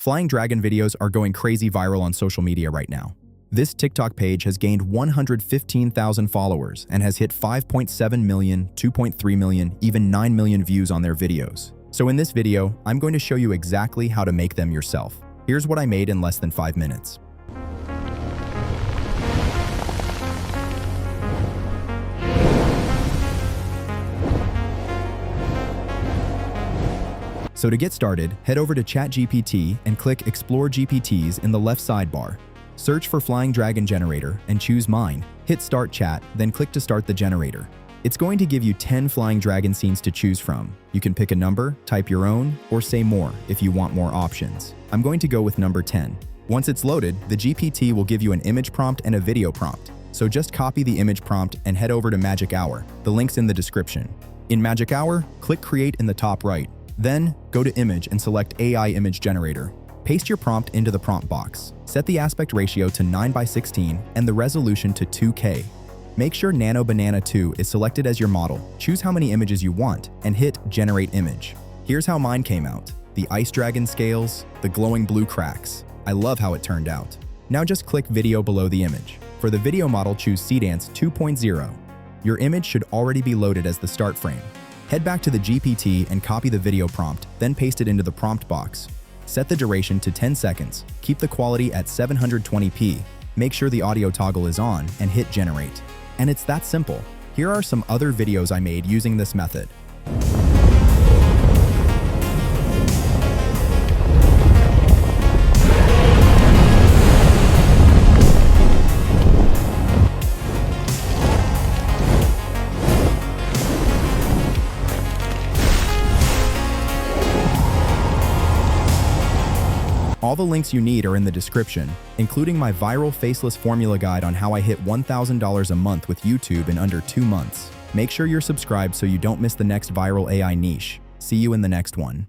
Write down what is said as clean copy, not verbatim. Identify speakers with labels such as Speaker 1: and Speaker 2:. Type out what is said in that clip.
Speaker 1: Flying Dragon videos are going crazy viral on social media right now. This TikTok page has gained 115,000 followers and has hit 5.7 million, 2.3 million, even 9 million views on their videos. So in this video, I'm going to show you exactly how to make them yourself. Here's what I made in less than 5 minutes. So to get started, head over to ChatGPT and click Explore GPTs in the left sidebar. Search for Flying Dragon Generator and choose mine. Hit Start Chat, then click to start the generator. It's going to give you 10 Flying Dragon scenes to choose from. You can pick a number, type your own, or say more if you want more options. I'm going to go with number 10. Once it's loaded, the GPT will give you an image prompt and a video prompt. So just copy the image prompt and head over to Magic Hour. The link's in the description. In Magic Hour, click Create in the top right. Then, go to Image and select AI Image Generator. Paste your prompt into the prompt box. Set the aspect ratio to 9:16 and the resolution to 2K. Make sure Nano Banana 2 is selected as your model. Choose how many images you want and hit Generate Image. Here's how mine came out. The ice dragon scales, the glowing blue cracks. I love how it turned out. Now just click Video below the image. For the video model, choose Seedance 2.0. Your image should already be loaded as the start frame. Head back to the GPT and copy the video prompt, then paste it into the prompt box. Set the duration to 10 seconds. Keep the quality at 720p. Make sure the audio toggle is on and hit Generate. And it's that simple. Here are some other videos I made using this method. All the links you need are in the description, including my viral faceless formula guide on how I hit $1,000 a month with YouTube in under 2 months. Make sure you're subscribed so you don't miss the next viral AI niche. See you in the next one.